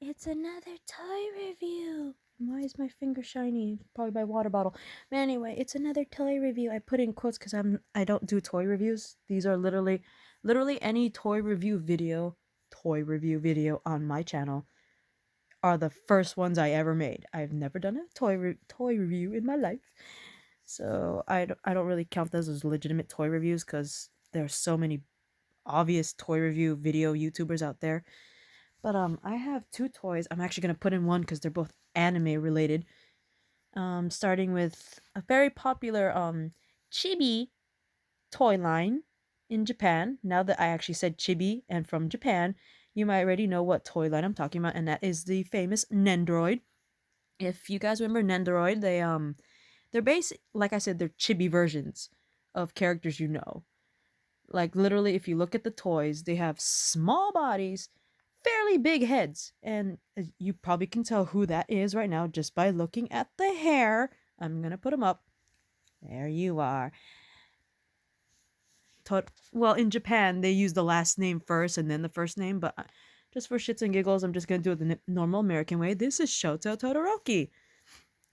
It's another toy review. Why is my finger shiny? Probably my water bottle. But anyway, it's another toy review. I put in quotes because I don't do toy reviews. These are literally any toy review video on my channel are the first ones I ever made. I've never done a toy review in my life. So I don't really count those as legitimate toy reviews because there are so many obvious toy review video YouTubers out there. But I have two toys. I'm actually gonna put in one because they're both anime related. Starting with a very popular Chibi toy line in Japan. Now that I actually said Chibi and from Japan, you might already know what toy line I'm talking about, and that is the famous Nendoroid. If you guys remember Nendoroid, they're basic, like I said, they're chibi versions of characters you know. Like literally, if you look at the toys, they have small bodies, fairly big heads, and you probably can tell who that is right now just by looking at the hair. I'm gonna put them up. There you are. Well, in Japan, they use the last name first and then the first name, but just for shits and giggles, I'm just gonna do it the normal American way. This is Shoto Todoroki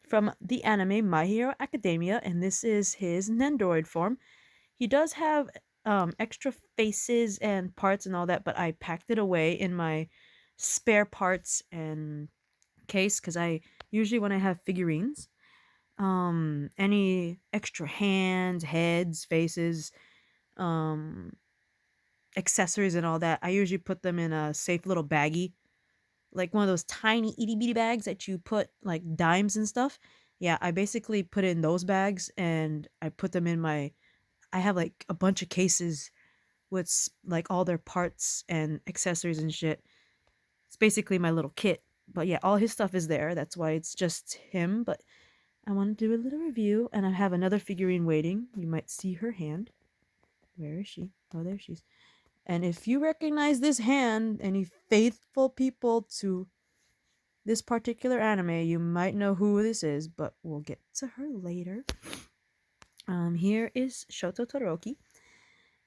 from the anime My Hero Academia, and this is his Nendoroid form. He does have extra faces and parts and all that, but I packed it away in my spare parts and case because I usually, when I have figurines, any extra hands, heads, faces, um, accessories, and all that, I usually put them in a safe little baggie, like one of those tiny itty bitty bags that you put like dimes and stuff. Yeah, I basically put in those bags and I put them in my. I have like a bunch of cases with like all their parts and accessories and shit. It's basically my little kit. But yeah, all his stuff is there. That's why it's just him. But I want to do a little review, and I have another figurine waiting. You might see her hand. Where is she? Oh, there she is. And if you recognize this hand, any faithful people to this particular anime, you might know who this is, but we'll get to her later. Here is Shoto Todoroki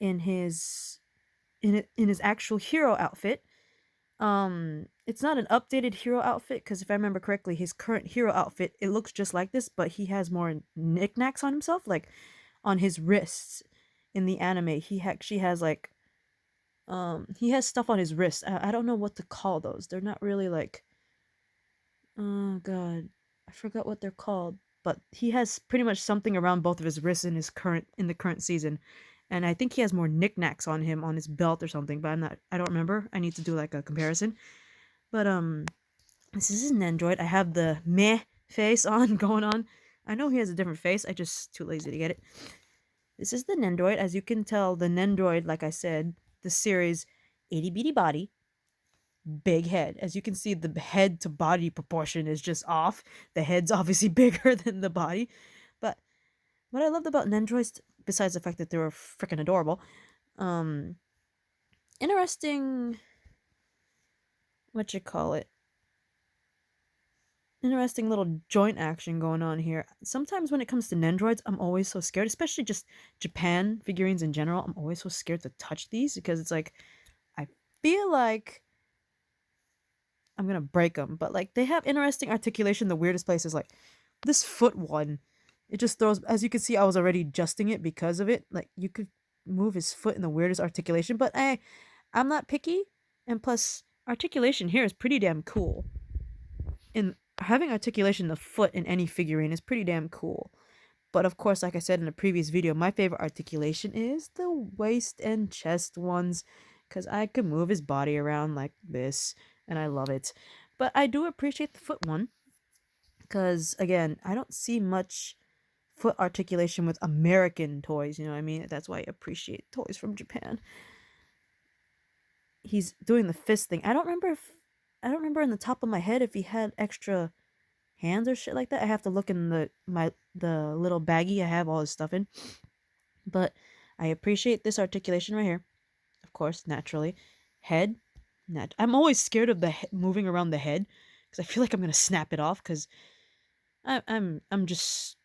in his actual hero outfit. It's not an updated hero outfit because if I remember correctly, his current hero outfit, it looks just like this, but he has more knickknacks on himself, like on his wrists. In the anime, he actually has like he has stuff on his wrists. I don't know what to call those. They're not really like, oh god, I forgot what they're called. But he has pretty much something around both of his wrists in the current season. And I think he has more knickknacks on him on his belt or something, but I don't remember. I need to do like a comparison. But this is an Nendoroid. I have the meh face on going on. I know he has a different face. I just too lazy to get it. This is the Nendoroid. As you can tell, the Nendoroid, like I said, the series, itty bitty body, big head. As you can see, the head to body proportion is just off. The head's obviously bigger than the body. But what I loved about Nendoroids, besides the fact that they were freaking adorable, um, interesting. What you call it? Interesting little joint action going on here. Sometimes when it comes to Nendoroids, I'm always so scared, especially just Japan figurines in general. I'm always so scared to touch these because it's like I feel like I'm gonna break them. But like they have interesting articulation. The weirdest place is like this foot one. It just throws. As you can see, I was already adjusting it because of it. Like you could move his foot in the weirdest articulation. But I'm not picky, and plus articulation here is pretty damn cool. And having articulation of foot in any figurine is pretty damn cool. But of course, like I said in a previous video, my favorite articulation is the waist and chest ones because I can move his body around like this and I love it. But I do appreciate the foot one because, again, I don't see much foot articulation with American toys, you know what I mean? That's why I appreciate toys from Japan. He's doing the fist thing. I don't remember in the top of my head if he had extra hands or shit like that. I have to look in the little baggie I have all his stuff in. But I appreciate this articulation right here. Of course, naturally. Head. I'm always scared of the moving around the head because I feel like I'm gonna snap it off because I'm just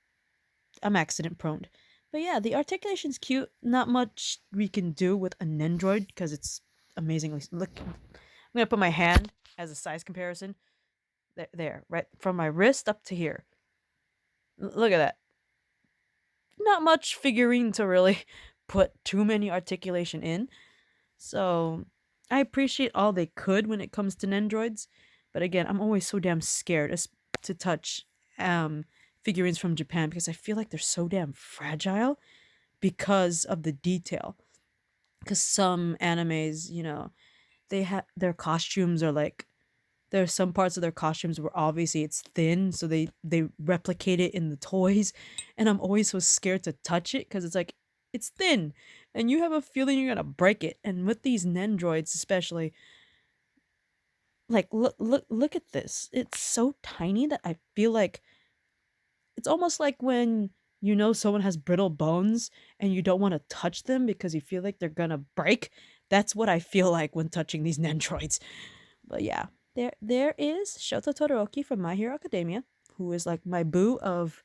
I'm accident prone. But yeah, the articulation's cute. Not much we can do with a Nendoroid because it's amazingly look. I'm gonna put my hand as a size comparison. There, right from my wrist up to here. Look at that. Not much figurine to really put too many articulation in. So I appreciate all they could when it comes to Nendroids, but again, I'm always so damn scared to touch figurines from Japan because I feel like they're so damn fragile because of the detail. Because some animes, they have their costumes are like there's some parts of their costumes where obviously it's thin, so they replicate it in the toys, and I'm always so scared to touch it because it's like it's thin, and you have a feeling you're gonna break it. And with these Nendroids, especially, like look at this. It's so tiny that I feel like it's almost like when someone has brittle bones and you don't want to touch them because you feel like they're gonna break. That's what I feel like when touching these Nendroids. But yeah, there is Shota Todoroki from My Hero Academia, who is like my boo of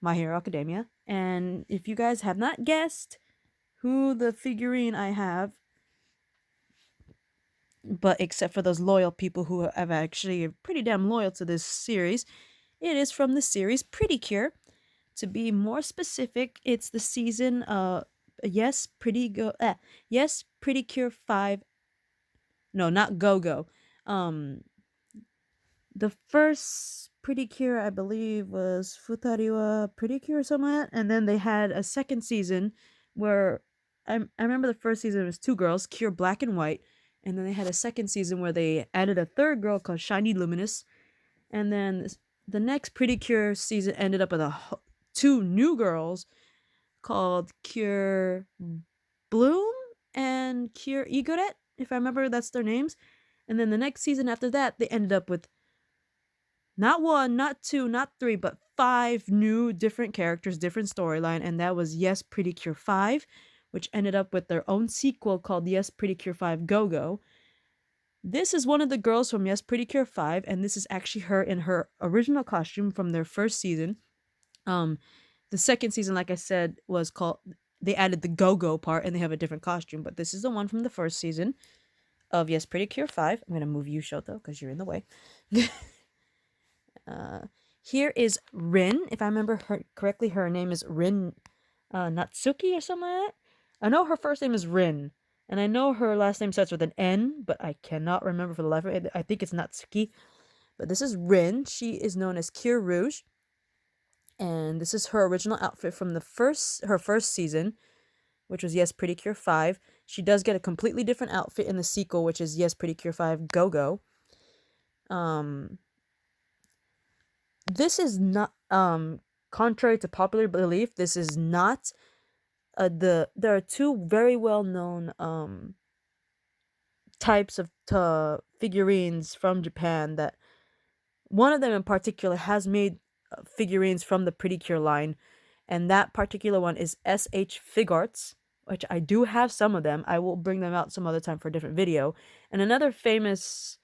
My Hero Academia. And if you guys have not guessed who the figurine I have, but except for those loyal people who have actually pretty damn loyal to this series, it is from the series Pretty Cure. To be more specific, it's the season Yes Pretty Cure 5. No, not Go Go. Um the first Pretty Cure, I believe, was Futariwa Pretty Cure or something like that. And then they had a second season where I remember the first season was two girls, Cure Black and White. And then they had a second season where they added a third girl called Shiny Luminous. And then the next Pretty Cure season ended up with two new girls called Cure Bloom and Cure Igoret, if I remember that's their names. And then the next season after that, they ended up with not one, not two, not three, but five new different characters, different storyline. And that was Yes Pretty Cure 5, which ended up with their own sequel called Yes Pretty Cure 5 Go Go. This is one of the girls from Yes Pretty Cure 5, and this is actually her in her original costume from their first season. The second season, like I said, was called, they added the Go-Go part and they have a different costume, but this is the one from the first season of Yes Pretty Cure 5. I'm going to move you, Shoto, because you're in the way. Here is Rin. If I remember her correctly, her name is Rin Natsuki or something like that. I know her first name is Rin, and I know her last name starts with an N, but I cannot remember for the life of it. I think it's Natsuki. But this is Rin. She is known as Cure Rouge. And this is her original outfit from her first season, which was Yes Pretty Cure 5. She does get a completely different outfit in the sequel, which is Yes Pretty Cure 5 Go Go. This is not contrary to popular belief, this is not there are two very well known types of figurines from Japan that one of them in particular has made figurines from the Pretty Cure line, and that particular one is SH Figuarts, which I do have some of them. I will bring them out some other time for a different video. And another famous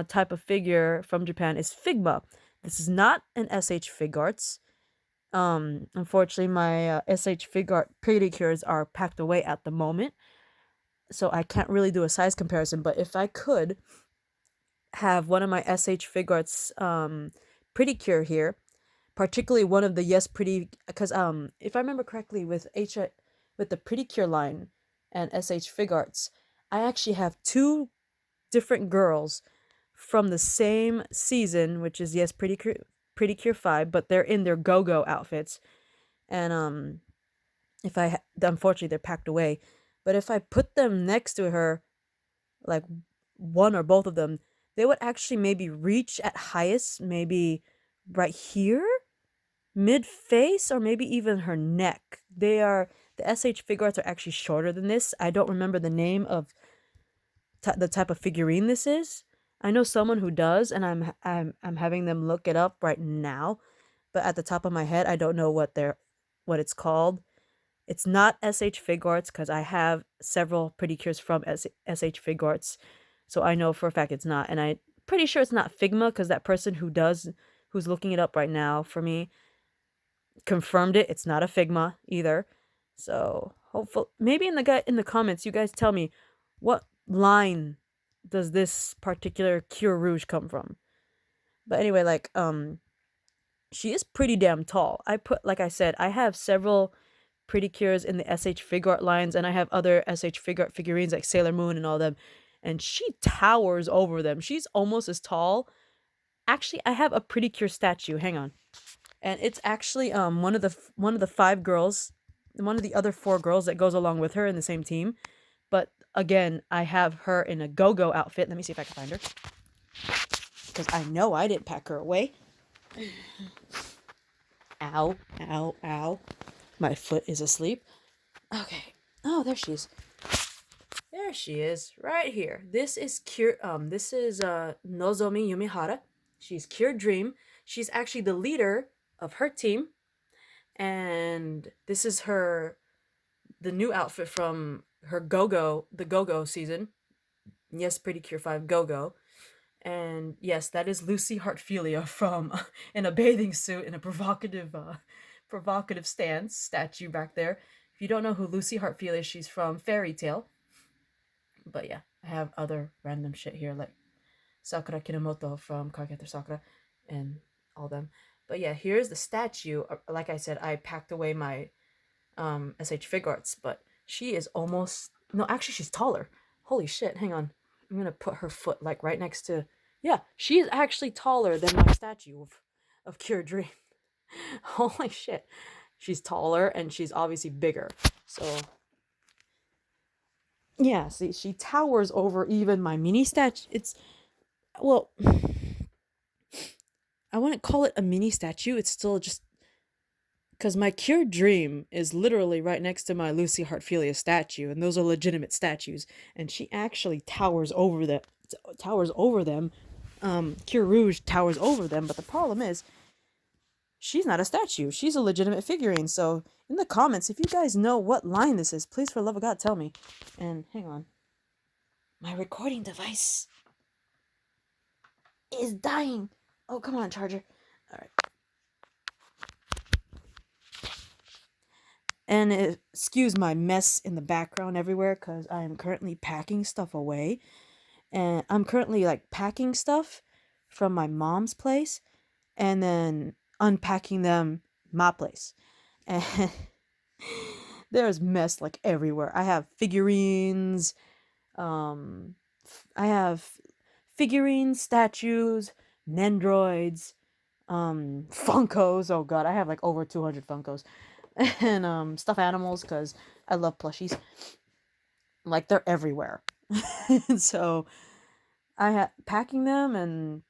type of figure from Japan is Figma. This is not an SH Figuarts. Unfortunately, my SH Figuart Pretty Cures are packed away at the moment, so I can't really do a size comparison. But if I could have one of my SH Figuarts Pretty Cure here, particularly one of the Yes Pretty, because if I remember correctly, with the Pretty Cure line and SH Figuarts, I actually have two different girls from the same season, which is Yes Pretty Cure 5, but they're in their go-go outfits. And unfortunately they're packed away, but if I put them next to her, like one or both of them, they would actually maybe reach at highest, maybe right here, mid face, or maybe even her neck. The SH Figuarts are actually shorter than this. I don't remember the name of the type of figurine this is. I know someone who does, and I'm having them look it up right now, but at the top of my head, I don't know what it's called. It's not SH Figuarts because I have several Pretty Cures from SH Figuarts, so I know for a fact it's not, and I'm pretty sure it's not Figma because that person who's looking it up right now for me confirmed it. It's not a Figma either. So hopefully, maybe in the comments, you guys tell me what line does this particular Cure Rouge come from? But anyway, like she is pretty damn tall. Like I said, I have several Pretty Cures in the SH Figuart lines, and I have other SH Figuart figurines like Sailor Moon and all them, and she towers over them. She's almost as tall. Actually, I have a Pretty Cure statue. Hang on, and it's actually one of the five girls, one of the other four girls that goes along with her in the same team. But again, I have her in a go-go outfit. Let me see if I can find her, because I know I didn't pack her away. Ow, ow, ow. My foot is asleep. Okay. Oh, there she is. There she is, right here. This is Nozomi Yumihara. She's Cure Dream. She's actually the leader of her team. And this is the new outfit from her the Go-Go season. Yes, Pretty Cure 5 Go-Go. And yes, that is Lucy Heartfilia from in a bathing suit in a provocative stance statue back there. If you don't know who Lucy Heartfilia is, she's from Fairy Tail. But yeah, I have other random shit here like Sakura Kinomoto from Cardcaptor Sakura and all them. But yeah, here's the statue. Like I said, I packed away my SH Figuarts, but she is almost no, actually she's taller. Holy shit, hang on. I'm gonna put her foot like right next to yeah, she is actually taller than my statue of Cure Dream. Holy shit. She's taller and she's obviously bigger. So yeah, see, she towers over even my mini statue. It's well, I wouldn't call it a mini statue. It's still just because my Cure Dream is literally right next to my Lucy Heartfilia statue, and those are legitimate statues. And she actually towers over them. Cure Rouge towers over them, but the problem is, she's not a statue. She's a legitimate figurine. So in the comments, if you guys know what line this is, please, for the love of God, tell me. And hang on, my recording device is dying. Oh, come on, charger. All right. And excuse my mess in the background everywhere because I am currently packing stuff away. And I'm currently like packing stuff from my mom's place and then unpacking them my place. And there's mess like everywhere. I have figurines, I have figurines, statues, Nendroids, Funkos. Oh god, I have like over 200 Funkos. And stuffed animals because I love plushies. Like they're everywhere. So packing them and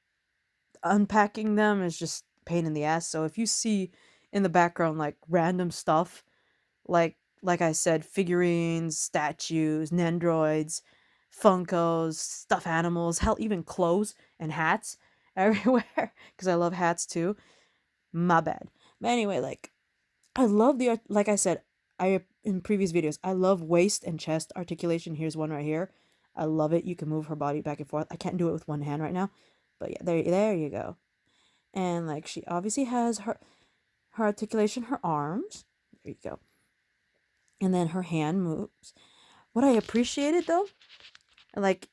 unpacking them is just pain in the ass. So if you see in the background like random stuff, like I said, figurines, statues, Nendroids, Funkos, stuffed animals, hell, even clothes and hats everywhere because I love hats too. My bad. But anyway, like I love like I said, I in previous videos, I love waist and chest articulation. Here's one right here. I love it. You can move her body back and forth. I can't do it with one hand right now, but yeah, there you go. And like she obviously has her articulation, her arms. There you go. And then her hand moves. What I appreciated though, like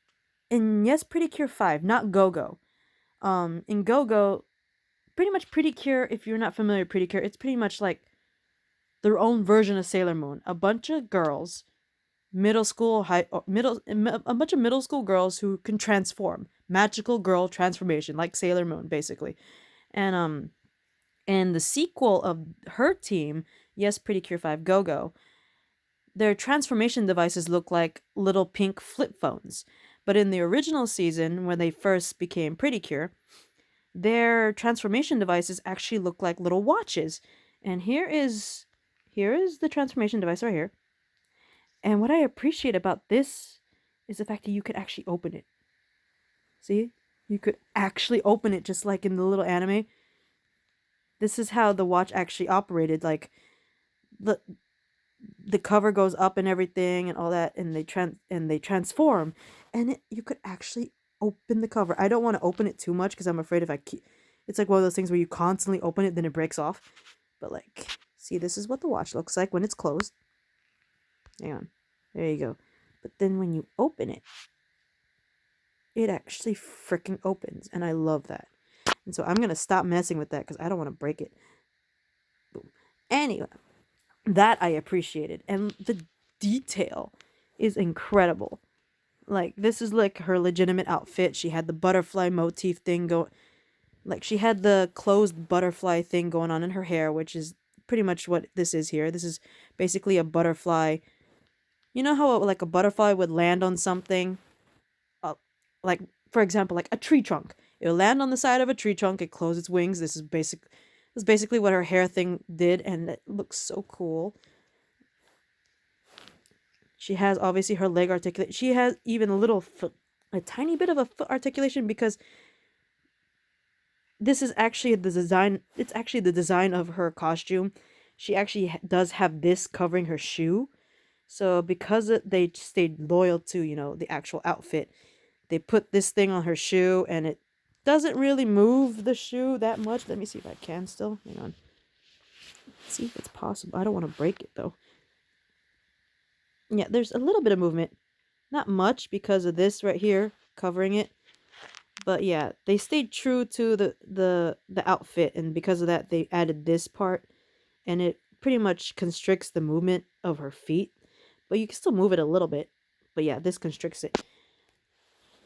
in Yes Pretty Cure 5, not Go-Go. In Go-Go, pretty much Pretty Cure, if you're not familiar with Pretty Cure, it's pretty much like their own version of Sailor Moon. A bunch of girls, a bunch of middle school girls who can transform. Magical girl transformation, like Sailor Moon, basically. And the sequel of her team, Yes Pretty Cure 5 Go-Go, their transformation devices look like little pink flip phones. But in the original season, when they first became Pretty Cure, their transformation devices actually look like little watches. And here is the transformation device right here. And what I appreciate about this is the fact that you could actually open it. See? You could actually open it just like in the little anime. This is how the watch actually operated. Like the cover goes up and everything and all that, and they transform, and you could actually open the cover. I don't want to open it too much because I'm afraid if I keep, it's like one of those things where you constantly open it, then it breaks off. But like, see, this is what the watch looks like when it's closed. Hang on, there you go. But then when you open it, it actually freaking opens, and I love that. And so I'm gonna stop messing with that because I don't want to break it. Boom. Anyway, that I appreciated, and the detail is incredible. Like, this is like her legitimate outfit. She had the butterfly motif thing go, like she had the closed butterfly thing going on in her hair, which is pretty much what this is here. This is basically a butterfly. You know how like a butterfly would land on something, uh, like for example, like a tree trunk. It'll land on the side of a tree trunk. It closes its wings. This is basically what her hair thing did, and it looks so cool. She has obviously her leg articulation. She has even a little foot, a tiny bit of a foot articulation because this is actually the design. It's actually the design of her costume. She actually does have this covering her shoe. So because they stayed loyal to, the actual outfit, they put this thing on her shoe and it doesn't really move the shoe that much. Let me see if I can still. Hang on. Let's see if it's possible. I don't want to break it though. Yeah, there's a little bit of movement. Not much because of this right here covering it. But yeah, they stayed true to the outfit, and because of that they added this part, and it pretty much constricts the movement of her feet. But you can still move it a little bit. But yeah, this constricts it.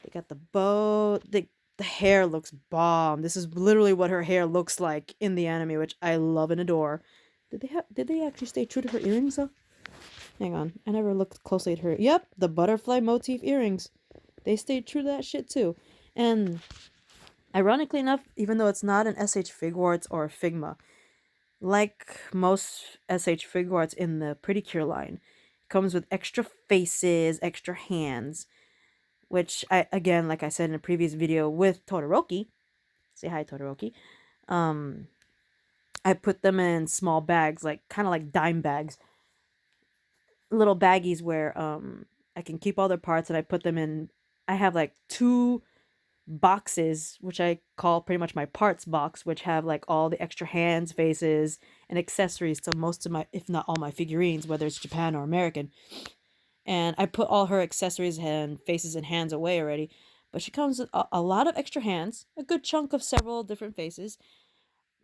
They got the bow. The hair looks bomb. This is literally what her hair looks like in the anime, which I love and adore. Did they actually stay true to her earrings though? Hang on. I never looked closely at her. Yep, the butterfly motif earrings. They stayed true to that shit too. And ironically enough, even though it's not an SH Figuarts or a Figma, like most SH Figuarts in the Pretty Cure line, it comes with extra faces, extra hands, which I, again, like I said in a previous video with Todoroki, say hi Todoroki, um, I put them in small bags, like kind of like dime bags, little baggies where I can keep all their parts, and I put them in. I have like two boxes, which I call pretty much my parts box, which have like all the extra hands, faces, and accessories to most of my, if not all my figurines, whether it's Japan or American. And I put all her accessories and faces and hands away already. But she comes with a lot of extra hands, a good chunk of several different faces.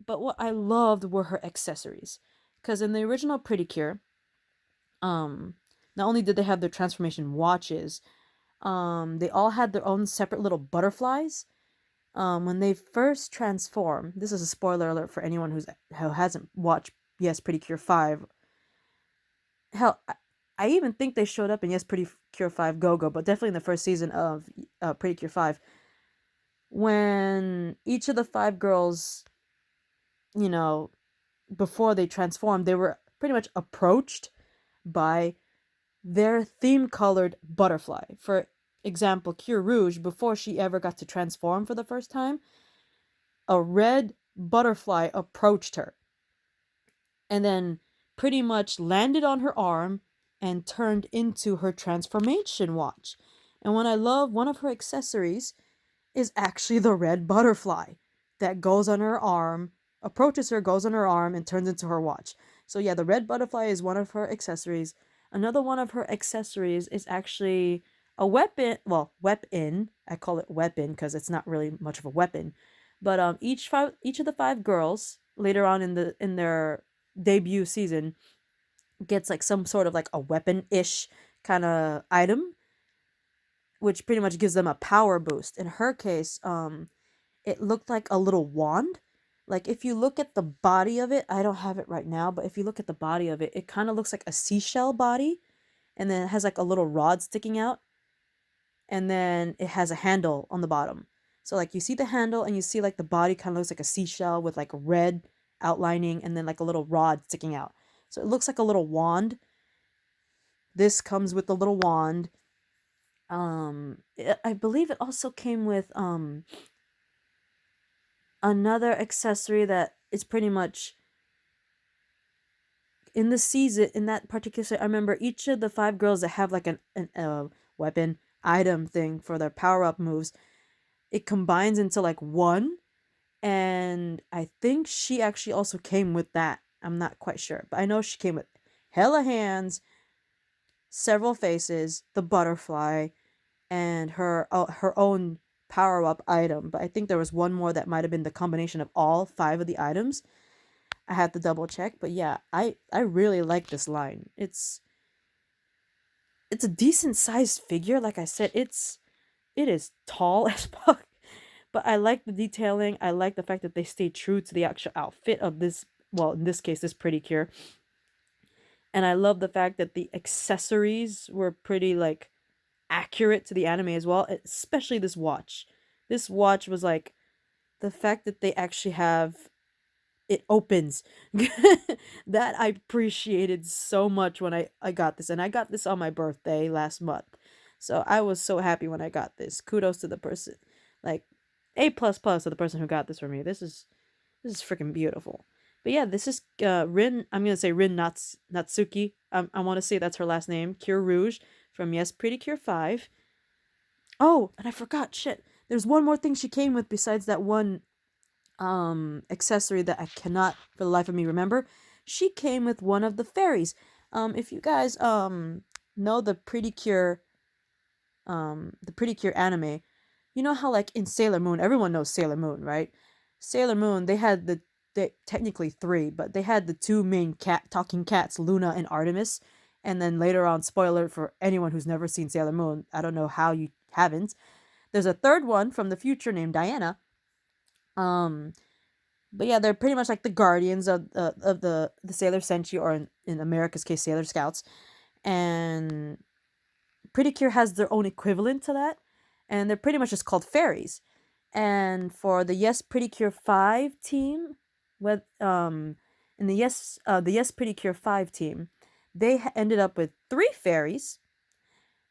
But what I loved were her accessories. Because in the original Pretty Cure, not only did they have their transformation watches, they all had their own separate little butterflies. When they first transform, this is a spoiler alert for anyone who hasn't watched Yes Pretty Cure 5. Hell, I even think they showed up in Yes Pretty Cure 5 Go-Go, but definitely in the first season of Pretty Cure 5. When each of the five girls, you know, before they transformed, they were pretty much approached by their theme-colored butterfly. For example, Cure Rouge, before she ever got to transform for the first time, a red butterfly approached her and then pretty much landed on her arm and turned into her transformation watch. And what I love, one of her accessories is actually the red butterfly that goes on her arm, approaches her, goes on her arm, and turns into her watch. So yeah, the red butterfly is one of her accessories. Another one of her accessories is actually a weapon. Well, weapon. I call it weapon because it's not really much of a weapon. But each of the five girls later on in their debut season gets like some sort of like a weapon-ish kind of item, which pretty much gives them a power boost. In her case, it looked like a little wand. Like if you look at the body of it, I don't have it right now, but if you look at the body of it, it kind of looks like a seashell body, and then it has like a little rod sticking out, and then it has a handle on the bottom. So like you see the handle and you see like the body kind of looks like a seashell with like a red outlining and then like a little rod sticking out. So it looks like a little wand. This comes with the little wand. I believe it also came with another accessory that is pretty much in the season, in that particular season. I remember each of the five girls that have like an weapon item thing for their power up moves, it combines into like one, and I think she actually also came with that. I'm not quite sure, but I know she came with hella hands, several faces, the butterfly, and her own power up item. But I think there was one more that might have been the combination of all 5 of the items. I had to double check, but yeah, I really like this line. It's a decent sized figure. Like I said, it is tall as fuck. But I like the detailing. I like the fact that they stay true to the actual outfit of this, well, in this case, this Pretty Cure. And I love the fact that the accessories were pretty like accurate to the anime as well, especially this watch. This watch was like the fact that they actually have it opens. That I appreciated so much when I got this. And I got this on my birthday last month. So I was so happy when I got this. Kudos to the person. Like A plus plus to the person who got this for me. This is freaking beautiful. But yeah, this is Rin. I'm gonna say Rin Natsuki. I want to say that's her last name. Cure Rouge from Yes Pretty Cure 5. Oh, and I forgot. Shit. There's one more thing she came with besides that one accessory that I cannot for the life of me remember. She came with one of the fairies. If you guys know the Pretty Cure anime, you know how like in Sailor Moon, everyone knows Sailor Moon, right? Sailor Moon, they technically 3, but they had the 2 main talking cats, Luna and Artemis. And then later on, spoiler for anyone who's never seen Sailor Moon, I don't know how you haven't. There's a third one from the future named Diana. Um, but yeah, they're pretty much like the guardians of the Sailor Senshi, or in America's case, Sailor Scouts. And Pretty Cure has their own equivalent to that, and they're pretty much just called fairies. And for the Yes Pretty Cure 5 team, with in the Yes Pretty Cure 5 team, they ended up with 3 fairies.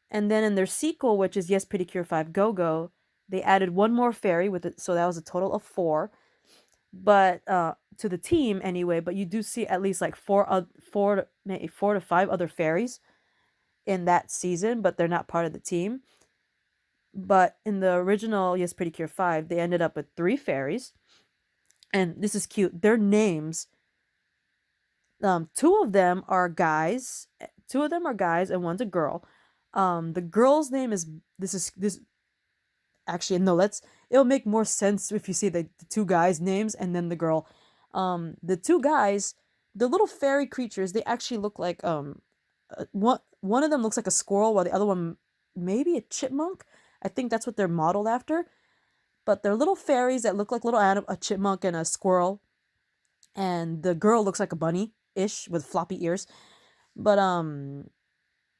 And then in their sequel, which is Yes Pretty Cure 5 Go Go, they added one more fairy with it, so that was a total of 4. But to the team anyway, but you do see at least like 4 to 5 other fairies in that season, but they're not part of the team. But in the original Yes Pretty Cure 5, they ended up with 3 fairies. And this is cute. Their names, 2 of them are guys. 2 of them are guys and one's a girl. The girl's name is this actually no, it'll make more sense if you see the 2 guys' names and then the girl. The 2 guys, the little fairy creatures, they actually look like one of them looks like a squirrel while the other one maybe a chipmunk. I think that's what they're modeled after. But they're little fairies that look like little a chipmunk and a squirrel. And the girl looks like a bunny-ish with floppy ears. But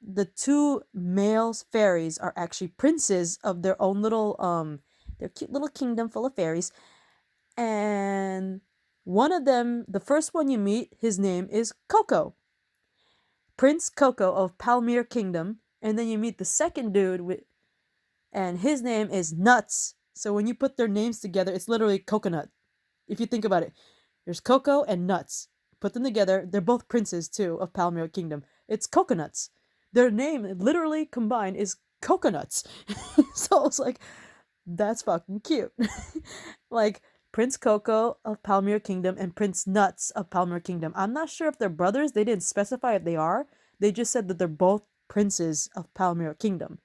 the 2 male fairies are actually princes of their own little their cute little kingdom full of fairies. And one of them, the first one you meet, his name is Coco. Prince Coco of Palmyra Kingdom. And then you meet the second dude and his name is Nuts. So when you put their names together, it's literally coconut. If you think about it, there's Coco and Nuts. Put them together, they're both princes too of Palmyra Kingdom. It's coconuts. Their name literally combined is coconuts. So it's like, that's fucking cute. Like Prince Coco of Palmyra Kingdom and Prince Nuts of Palmyra Kingdom. I'm not sure if they're brothers. They didn't specify if they are. They just said that they're both princes of Palmyra Kingdom.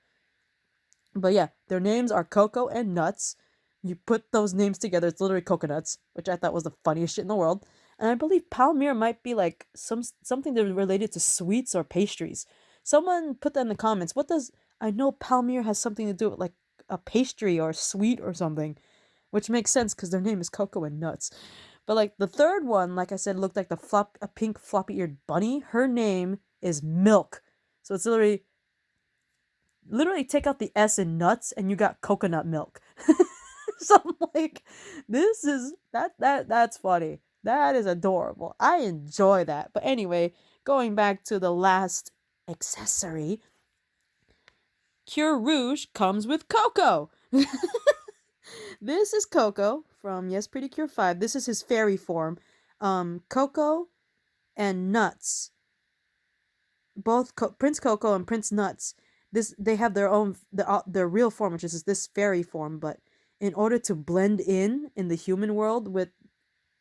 But yeah, their names are Coco and Nuts. You put those names together, it's literally coconuts, which I thought was the funniest shit in the world. And I believe Palmyra might be like something that related to sweets or pastries. Someone put that in the comments. I know Palmyra has something to do with like a pastry or sweet or something, which makes sense because their name is Coco and Nuts. But like the third one, like I said, looked like a pink floppy eared bunny. Her name is Milk. So it's literally take out the S in nuts and you got coconut milk. So I'm like, that's funny. That is adorable. I enjoy that. But anyway, going back to the last accessory, Cure Rouge comes with Coco. This is Coco from Yes Pretty Cure 5. This is his fairy form. Coco and Nuts. Both Prince Coco and Prince Nuts. They have their real form, which is this fairy form, but in order to blend in the human world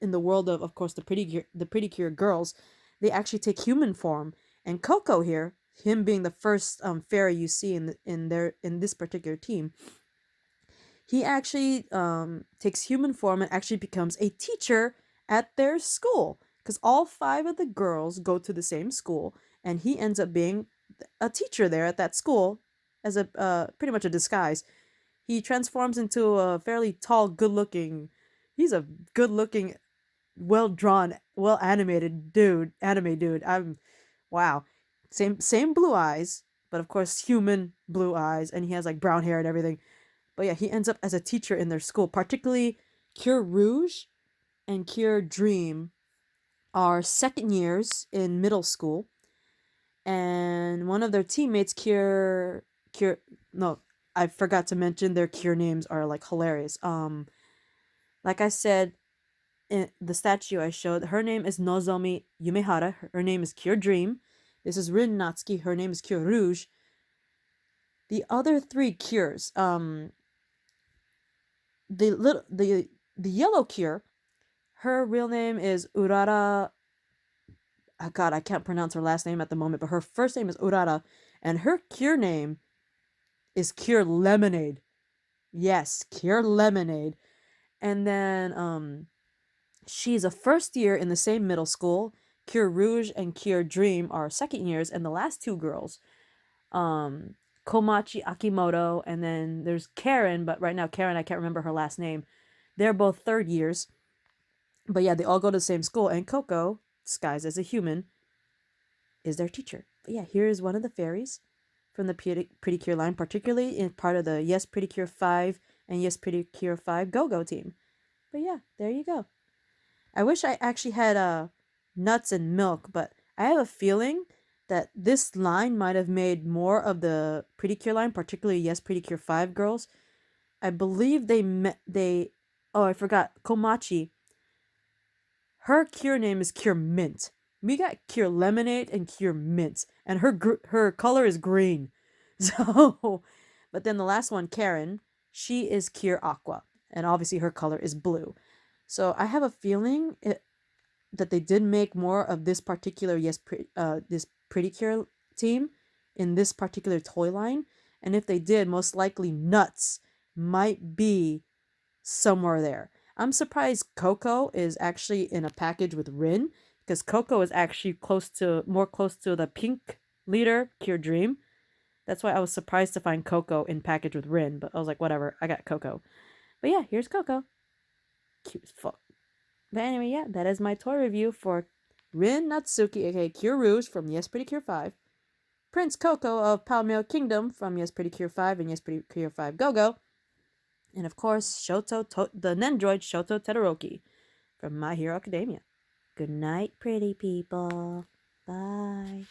in the world of course the Pretty Cure girls, they actually take human form. And Coco here, him being the first fairy you see in this particular team, he actually takes human form and actually becomes a teacher at their school. Because all 5 of the girls go to the same school, and he ends up being a teacher there at that school as a pretty much a disguise. He transforms into a fairly tall, good-looking. He's a good-looking, well-drawn, well-animated dude. Anime dude. Wow. Same blue eyes, but of course human blue eyes, and he has like brown hair and everything. But yeah, he ends up as a teacher in their school. Particularly, Cure Rouge and Cure Dream are second years in middle school, and one of their teammates, Cure. No, I forgot to mention their Cure names are like hilarious. Like I said, in the statue I showed, her name is Nozomi Yumehara. Her name is Cure Dream. This is Rin Natsuki. Her name is Cure Rouge. The other 3 cures, the yellow cure, her real name is Urara. Oh God, I can't pronounce her last name at the moment, but her first name is Urara, and her cure name is Cure Lemonade. Yes, Cure Lemonade. And then she's a first year in the same middle school. Cure Rouge and Cure Dream are second years, and the last 2 girls, Komachi Akimoto, and then there's Karen, but right now Karen, I can't remember her last name. They're both third years. But yeah, they all go to the same school, and Coco, disguised as a human, is their teacher. But yeah, here is one of the fairies from the Pretty Cure line, particularly in part of the Yes Pretty Cure 5 and Yes Pretty Cure 5 Go-Go team. But yeah, there you go. I wish I actually had nuts and milk, but I have a feeling that this line might have made more of the Pretty Cure line, particularly Yes Pretty Cure 5 girls. I believe oh, I forgot, Komachi. Her cure name is Cure Mint. We got Cure Lemonade and Cure Mint, and her color is green. So, but then the last one, Karen, she is Cure Aqua, and obviously her color is blue. So I have a feeling that they did make more of this particular this Pretty Cure team in this particular toy line, and if they did, most likely Nuts might be somewhere there. I'm surprised Coco is actually in a package with Rin, because Coco is actually more close to the pink leader, Cure Dream. That's why I was surprised to find Coco in package with Rin, but I was like, whatever, I got Coco. But yeah, here's Coco. Cute as fuck. But anyway, yeah, that is my toy review for Rin Natsuki, aka Cure Rouge from Yes Pretty Cure 5, Prince Coco of Palmeo Kingdom from Yes Pretty Cure 5 and Yes Pretty Cure 5 Go-Go, and of course, the Nendroid Shoto Todoroki from My Hero Academia. Good night, pretty people. Bye.